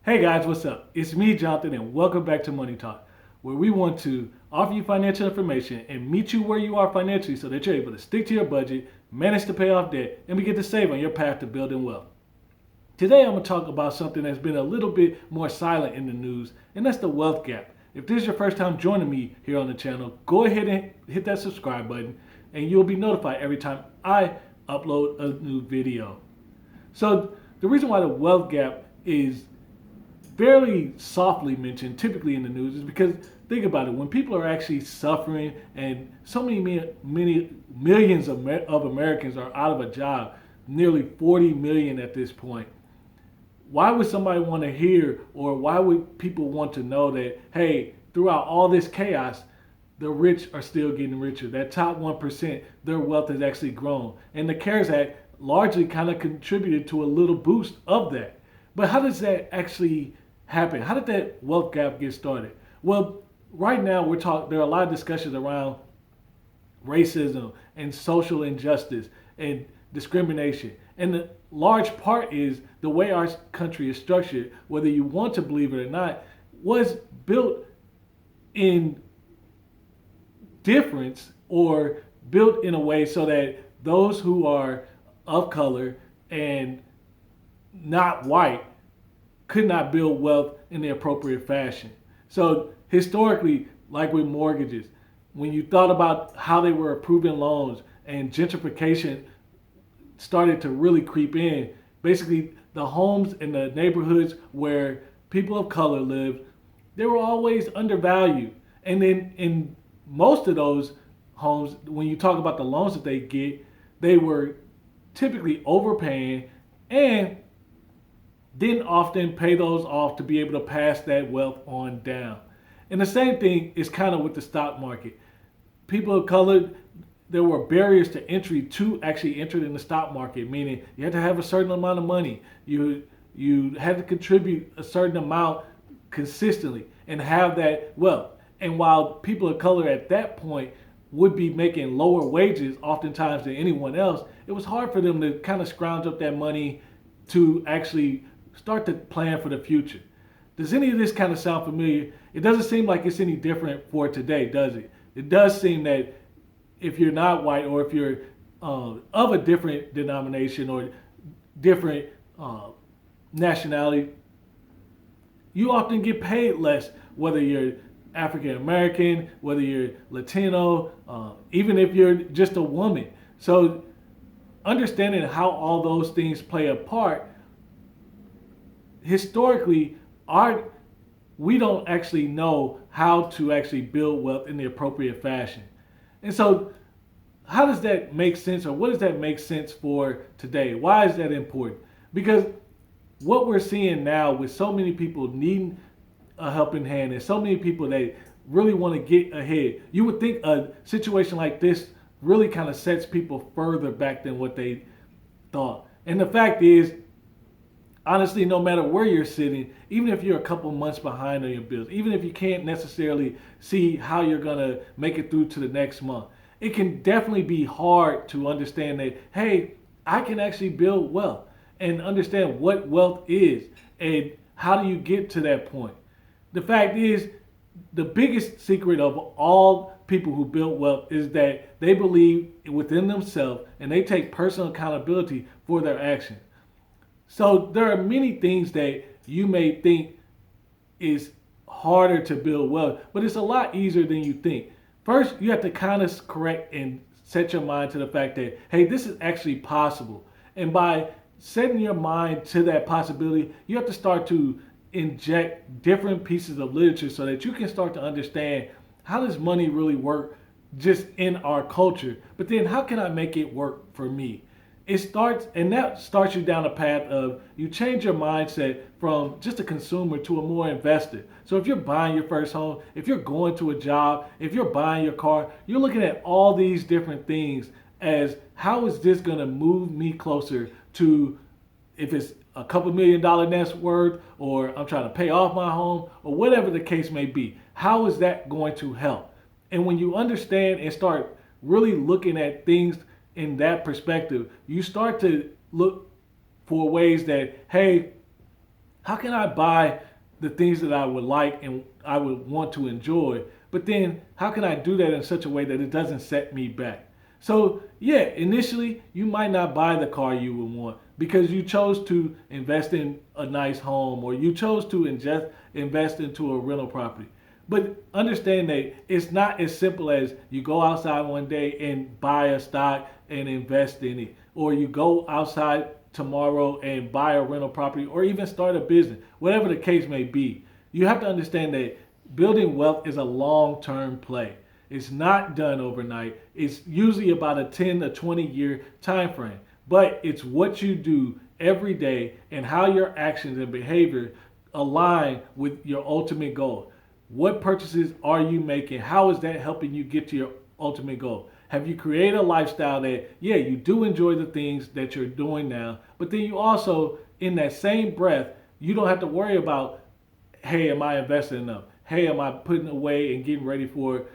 Hey guys, what's up? It's me, Jonathan, and welcome back to Money Talk, where we want to offer you financial information and meet you where you are financially so that you're able to stick to your budget, manage to pay off debt, and begin to save on your path to building wealth. Today, I'm going to talk about something that's been a little bit more silent in the news, and that's the wealth gap. If this is your first time joining me here on the channel, go ahead and hit that subscribe button, and you'll be notified every time I upload a new video. So, the reason why the wealth gap is fairly softly mentioned typically in the news is because think about it, when people are actually suffering and so many millions of Americans are out of a job, nearly 40 million at this point, why would somebody want to hear, or why would people want to know that, hey, throughout all this chaos, the rich are still getting richer? That top 1%, their wealth has actually grown, and the CARES Act largely kind of contributed to a little boost of that. But how does that actually happen? How did that wealth gap get started? Well, right now there are a lot of discussions around racism and social injustice and discrimination. And the large part is the way our country is structured, whether you want to believe it or not, was built in difference, or built in a way so that those who are of color and not white could not build wealth in the appropriate fashion. So historically, like with mortgages, when you thought about how they were approving loans and gentrification started to really creep in, basically the homes in the neighborhoods where people of color lived, they were always undervalued. And then in most of those homes, when you talk about the loans that they get, they were typically overpaying and didn't often pay those off to be able to pass that wealth on down. And the same thing is kind of with the stock market. People of color, there were barriers to entry to actually enter in the stock market, meaning you had to have a certain amount of money. You had to contribute a certain amount consistently and have that wealth. And while people of color at that point would be making lower wages oftentimes than anyone else, it was hard for them to kind of scrounge up that money to actually start to plan for the future. Does any of this kind of sound familiar? It doesn't seem like it's any different for today, does it? It does seem that if you're not white, or if you're of a different denomination or different nationality, you often get paid less, whether you're African American, whether you're Latino, even if you're just a woman. So understanding how all those things play a part, historically, we don't actually know how to actually build wealth in the appropriate fashion. And so how does that make sense, or what does that make sense for today? Why is that important? Because what we're seeing now with so many people needing a helping hand and so many people that really want to get ahead, you would think a situation like this really kind of sets people further back than what they thought. And the fact is, honestly, no matter where you're sitting, even if you're a couple months behind on your bills, even if you can't necessarily see how you're going to make it through to the next month, it can definitely be hard to understand that, hey, I can actually build wealth and understand what wealth is and how do you get to that point. The fact is, the biggest secret of all people who build wealth is that they believe within themselves and they take personal accountability for their actions. So there are many things that you may think is harder to build wealth, but it's a lot easier than you think. First, you have to kind of correct and set your mind to the fact that, hey, this is actually possible. And by setting your mind to that possibility, you have to start to inject different pieces of literature so that you can start to understand, how does money really work just in our culture? But then how can I make it work for me? That starts you down a path of, you change your mindset from just a consumer to a more investor. So if you're buying your first home, if you're going to a job, if you're buying your car, you're looking at all these different things as, how is this going to move me closer to, if it's a couple $1 million net worth, or I'm trying to pay off my home, or whatever the case may be, how is that going to help? And when you understand and start really looking at things in that perspective, you start to look for ways that, hey, How can I buy the things that I would like and I would want to enjoy? But then how can I do that in such a way that it doesn't set me back? So, yeah, initially you might not buy the car you would want because you chose to invest in a nice home or you chose to invest into a rental property. But understand that it's not as simple as you go outside one day and buy a stock and invest in it, or you go outside tomorrow and buy a rental property, or even start a business, whatever the case may be. You have to understand that building wealth is a long term play. It's not done overnight. It's usually about a 10 to 20-year time frame. But it's what you do every day and how your actions and behavior align with your ultimate goal. What purchases are you making? How is that helping you get to your ultimate goal? Have you created a lifestyle that, yeah, you do enjoy the things that you're doing now, but then you also, in that same breath, you don't have to worry about, hey, am I investing enough? Hey, am I putting away and getting ready for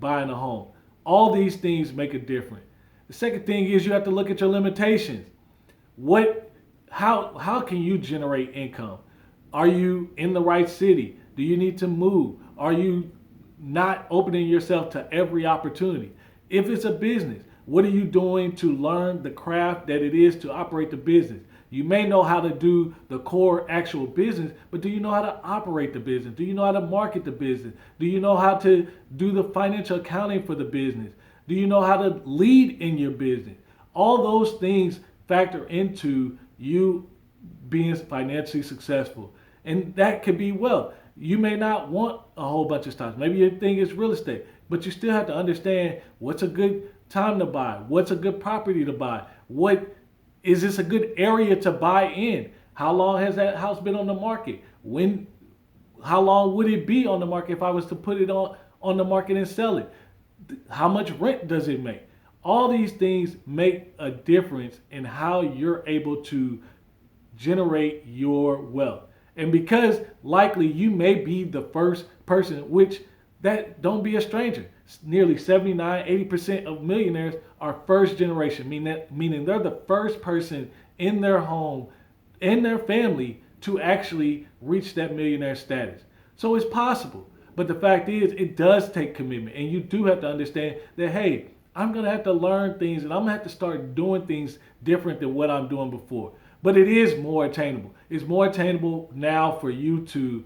buying a home? All these things make a difference. The second thing is you have to look at your limitations. What, how can you generate income? Are you in the right city? Do you need to move? Are you not opening yourself to every opportunity? If it's a business, what are you doing to learn the craft that it is to operate the business? You may know how to do the core actual business, but do you know how to operate the business? Do you know how to market the business? Do you know how to do the financial accounting for the business? Do you know how to lead in your business? All those things factor into you being financially successful. And that could be wealth. You may not want a whole bunch of stocks. Maybe your thing is real estate, but you still have to understand what's a good time to buy, what's a good property to buy, what is this a good area to buy in? How long has that house been on the market? How long would it be on the market if I was to put it on the market and sell it? How much rent does it make? All these things make a difference in how you're able to generate your wealth. And because likely you may be the first person, which that don't be a stranger. Nearly 79, 80% of millionaires are first generation, meaning they're the first person in their home, in their family to actually reach that millionaire status. So it's possible. But the fact is, it does take commitment. And you do have to understand that, hey, I'm going to have to learn things and I'm going to have to start doing things different than what I'm doing before. But it is more attainable. It's more attainable now for you to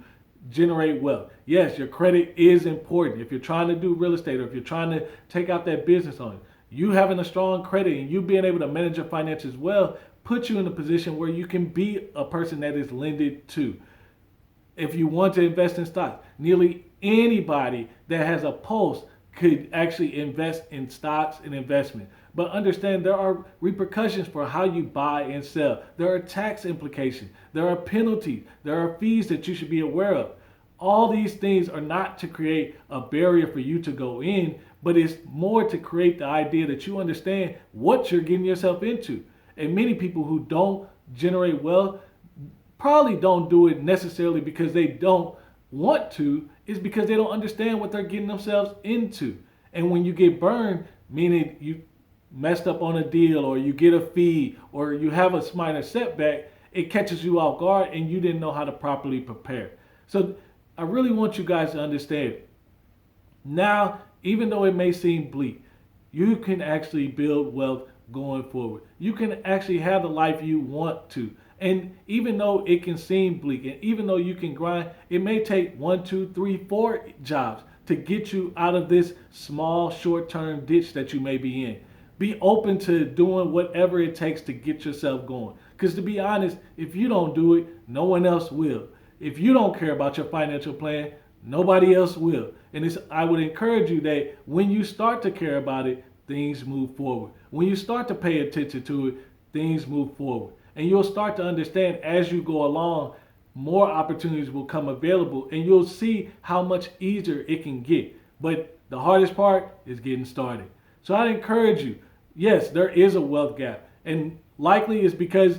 generate wealth. Yes, your credit is important. If you're trying to do real estate or if you're trying to take out that business on you having a strong credit and you being able to manage your finances well, puts you in a position where you can be a person that is lended to. If you want to invest in stocks, nearly anybody that has a pulse could actually invest in stocks and investment. But understand there are repercussions for how you buy and sell. There are tax implications. There are penalties. There are fees that you should be aware of. All these things are not to create a barrier for you to go in, but it's more to create the idea that you understand what you're getting yourself into. And many people who don't generate wealth probably don't do it necessarily because they don't want to. It's because they don't understand what they're getting themselves into. And when you get burned, meaning you messed up on a deal or you get a fee or you have a minor setback, it catches you off guard and you didn't know how to properly prepare. So I really want you guys to understand now, even though it may seem bleak, you can actually build wealth going forward. You can actually have the life you want to. And even though it can seem bleak and even though you can grind, it may take 1, 2, 3, 4 jobs to get you out of this small short-term ditch that you may be in. Be open to doing whatever it takes to get yourself going. Because to be honest, if you don't do it, no one else will. If you don't care about your financial plan, nobody else will. And I would encourage you that when you start to care about it, things move forward. When you start to pay attention to it, things move forward. And you'll start to understand as you go along, more opportunities will come available and you'll see how much easier it can get. But the hardest part is getting started. So I encourage you, yes, there is a wealth gap. And likely it's because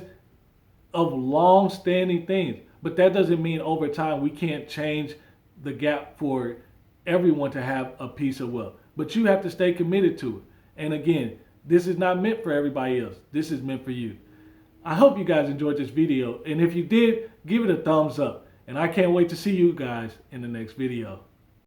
of long-standing things. But that doesn't mean over time we can't change the gap for everyone to have a piece of wealth. But you have to stay committed to it. And again, this is not meant for everybody else. This is meant for you. I hope you guys enjoyed this video, and if you did, give it a thumbs up. And I can't wait to see you guys in the next video.